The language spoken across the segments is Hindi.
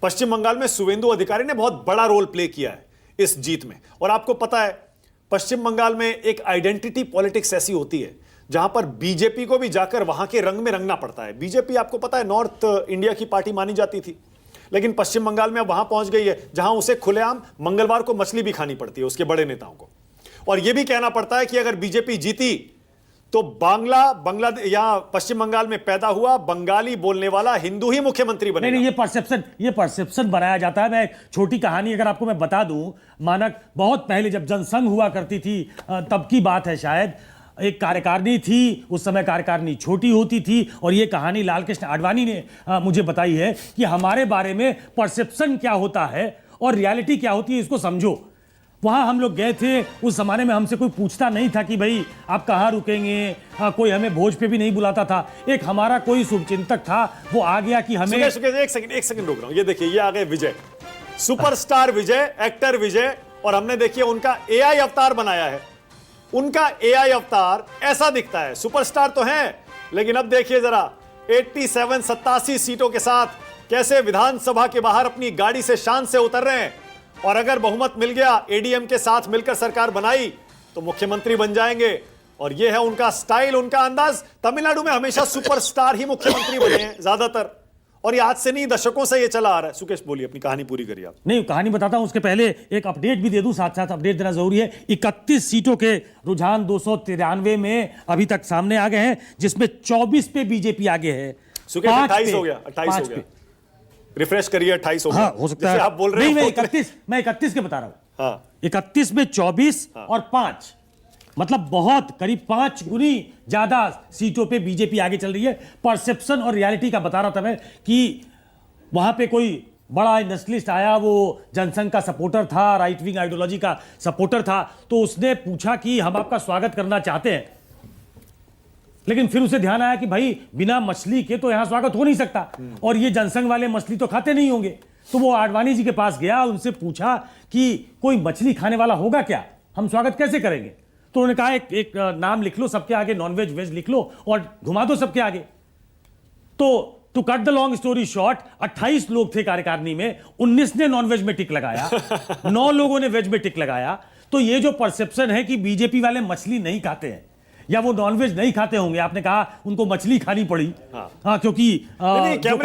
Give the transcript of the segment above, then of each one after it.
पश्चिम बंगाल में शुवेंदु अधिकारी ने बहुत बड़ा रोल प्ले किया है इस जीत में। और आपको पता है पश्चिम बंगाल में एक आइडेंटिटी पॉलिटिक्स ऐसी होती है जहां पर बीजेपी को भी जाकर वहां के रंग में रंगना पड़ता है। बीजेपी आपको पता है नॉर्थ इंडिया की पार्टी मानी जाती थी, लेकिन पश्चिम बंगाल में अब वहां पहुंच गई है जहां उसे खुलेआम मंगलवार को मछली भी खानी पड़ती है उसके बड़े नेताओं को। और यह भी कहना पड़ता है कि अगर बीजेपी जीती तो बांग्लादेश यहां पश्चिम बंगाल में पैदा हुआ बंगाली बोलने वाला हिंदू ही मुख्यमंत्री बनेगा। नहीं, ये परसेप्शन बनाया जाता है। मैं एक छोटी कहानी अगर आपको मैं बता दूं, मानक बहुत पहले जब जनसंघ हुआ करती थी तब की बात है शायद, एक कार्यकारिणी थी, उस समय कार्यकारिणी छोटी होती थी और ये कहानी लालकृष्ण आडवाणी ने मुझे बताई है कि हमारे बारे में परसेप्शन क्या होता है और रियलिटी क्या होती है, इसको समझो। वहां हम लोग गए थे, उस जमाने में हमसे कोई पूछता नहीं था कि भाई आप कहाँ रुकेंगे, कोई हमें भोज पे भी नहीं बुलाता था। एक हमारा कोई शुभचिंतक था, वो आ गया कि हमें एक सेकंड रोक रहा हूं। ये देखिए, ये आ गए विजय, सुपरस्टार विजय, एक्टर विजय, और हमने देखिए उनका एआई अवतार बनाया है। उनका एआई अवतार ऐसा दिखता है, सुपरस्टार तो हैं, लेकिन अब देखिए जरा 87 सीटों के साथ कैसे विधानसभा के बाहर अपनी गाड़ी से शान से उतर रहे हैं। और अगर बहुमत मिल गया, एडीएम के साथ मिलकर सरकार बनाई तो मुख्यमंत्री बन जाएंगे। और यह है उनका स्टाइल, उनका अंदाज। तमिलनाडु में हमेशा सुपरस्टार ही मुख्यमंत्री बने हैं ज्यादातर, और ये आज से नहीं दशकों से ये चला आ रहा है। सुकेश बोलिए, अपनी कहानी पूरी करिए आप। नहीं, कहानी बताता हूं, उसके पहले एक अपडेट भी दे दूं, साथ साथ अपडेट देना जरूरी है। 31 सीटों के रुझान 293 में अभी तक सामने आ गए हैं, जिसमें 24 पे बीजेपी आगे है। सुकेश 28 हो गया, 28 हो गया, रिफ्रेश करिए, 28 हो गया। हाँ, हो सकता है आप बोल रहे नहीं, हैं मैं 31 के बता रहा हूं। हाँ, 31 में 24 और 5, मतलब बहुत करीब 5 गुनी ज्यादा सीटों पे बीजेपी आगे चल रही है। परसेप्शन और रियलिटी का बता रहा था मैं कि वहां पे कोई बड़ा नेशनलिस्ट आया, वो जनसंघ का सपोर्टर था, राइट विंग आइडियोलॉजी का सपोर्टर था, तो उसने पूछा कि हम आपका स्वागत करना चाहते हैं। लेकिन फिर उसे ध्यान आया कि भाई बिना मछली के तो यहां स्वागत हो नहीं सकता, और ये जनसंघ वाले मछली तो खाते नहीं होंगे। तो वो आडवाणी जी के पास गया, उनसे पूछा कि कोई मछली खाने वाला होगा क्या, हम स्वागत कैसे करेंगे। तो उन्होंने कहा एक नाम लिख लो सबके आगे, नॉनवेज वेज लिख लो और घुमा दो सबके आगे। तो to cut the long story short, 28 लोग थे कार्यकारिणी में, 19 ने नॉनवेज में टिक लगाया, 9 लोगों ने वेज में टिक लगाया। तो ये जो परसेप्शन है कि बीजेपी वाले मछली नहीं खाते हैं या वो नॉनवेज नहीं खाते होंगे, आपने कहा उनको मछली खानी पड़ी। हाँ, क्योंकि जो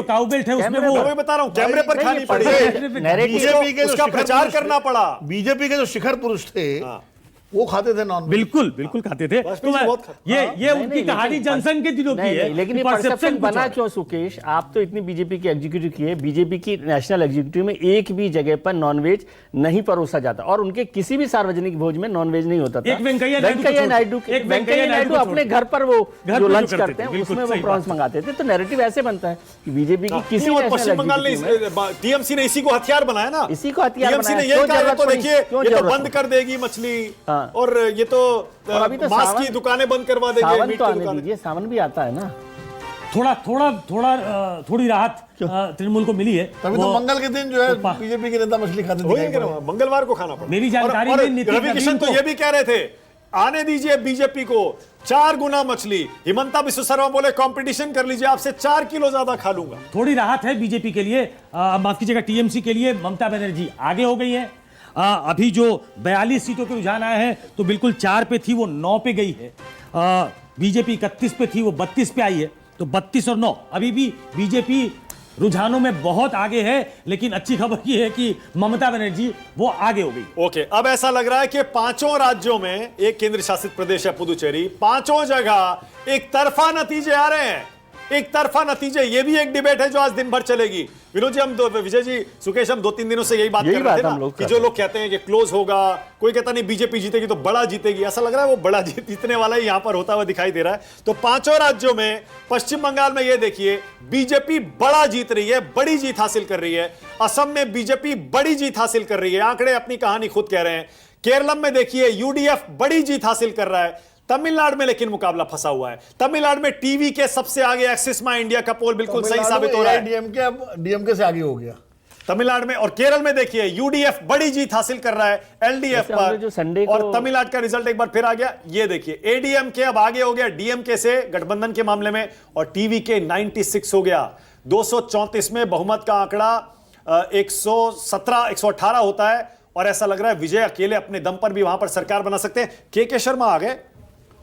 काउबेल्ट है उसमें वो बता रहा हूं, कैमरे पर खानी पड़ी, बीजेपी के उसका प्रचार करना पड़ा। बीजेपी के जो शिखर पुरुष थे वो खाते थे नॉन, बिल्कुल खाते थे। तो ये उनकी कहानी जनसंघ के दिनों की है। लेकिन ये परसेप्शन बना क्यों सुकेश? आप तो इतनी बीजेपी की एग्जीक्यूटिव की है, बीजेपी की नेशनल एग्जीक्यूटिव में एक भी जगह पर नॉनवेज नहीं परोसा जाता, और उनके किसी भी सार्वजनिक भोज में नॉनवेज नहीं होता था। वेंकैया नायडू अपने घर पर वो जो लंच करते हैं उसमें वो प्रॉन्स मंगाते थे। तो नैरेटिव ऐसे बनता है कि बीजेपी की किसी पश्चिम बंगाल ने, टीएमसी ने इसी को हथियार बनाया ना, इसी को हथियार बनाया। बंद कर देगी मछली, और ये तो मांस की दुकानें बंद करवा देंगे। सावन तो आने दीजिए, सावन भी आता है ना। थोड़ी राहत तृणमूल को मिली है। तभी तो मंगल के दिन जो है बीजेपी के नेता मछली खाते थे, मंगलवार को खाना पड़ा। मेरी जानकारी में रवि किशन तो ये भी कह रहे थे आने दीजिए बीजेपी को 4 गुना मछली। हिमंता बिस्व शर्मा बोले कंपटीशन कर लीजिए, आपसे 4 किलो ज्यादा खा लूंगा। थोड़ी राहत है बीजेपी के लिए, माफ कीजिएगा टीएमसी के लिए। ममता बनर्जी आगे हो गई है। अभी जो 42 सीटों के रुझान आए हैं तो बिल्कुल 4 पे थी, वो 9 पे गई है। बीजेपी 31 पे थी, वो 32 पे आई है। तो 32 और 9 अभी भी बीजेपी रुझानों में बहुत आगे है। लेकिन अच्छी खबर यह है कि ममता बनर्जी वो आगे हो गई। ओके, अब ऐसा लग रहा है कि 5 राज्यों में, एक केंद्र शासित प्रदेश है पुदुचेरी, 5 जगह एक तरफा नतीजे आ रहे हैं। एक तरफा नतीजे, ये भी एक डिबेट है जो आज दिन भर चलेगी। विनोद जी, विजय जी, सुकेश, हम 2-3 दिनों से यही बात कर रहे थे ना कि जो लोग कहते हैं कि क्लोज होगा, कोई कहता नहीं बीजेपी जीतेगी तो बड़ा जीतेगी, ऐसा लग रहा है वो बड़ा जीतने वाला ही यहां पर होता हुआ दिखाई दे रहा है। तो 5 राज्यों में, पश्चिम बंगाल में ये देखिए बीजेपी बड़ा जीत रही है, बड़ी जीत हासिल कर रही है। असम में बीजेपी बड़ी जीत हासिल कर रही है, आंकड़े अपनी कहानी खुद कह रहे हैं। केरलम में देखिए यूडीएफ बड़ी जीत हासिल कर रहा है। तमिलनाडु में लेकिन मुकाबला फंसा हुआ है। तमिलनाडु में टीवी के सबसे आगे एक्सिस में इंडिया का पोल बिल्कुल सही साबित हो रहा है, डीएमके से आगे हो गया तमिलनाडु में। और केरल में देखिए यूडीएफ बड़ी जीत हासिल कर रहा है एलडीएफ पर, और तमिलनाडु का रिजल्ट एक बार फिर आ गया। ये देखिए एडीएमके अब आगे हो गया डीएमके से गठबंधन के मामले में, और टीवी के 96 हो गया। 234 में बहुमत का आंकड़ा 117 118 होता है और ऐसा लग रहा है विजय अकेले अपने दम पर भी वहां पर सरकार बना सकते हैं। के शर्मा आ गए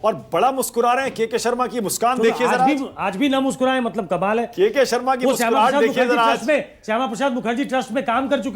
और बड़ा मुस्कुरा रहे हैं। के शर्मा की मुस्कान देखिए जरा। आज भी ना मुस्कुराए, मतलब कमाल है। के शर्मा की वो श्यामा मुस्कुराहट प्रसाद देखिए मुखर्जी जरा। ट्रस्ट में, श्यामा प्रसाद मुखर्जी ट्रस्ट में काम कर चुके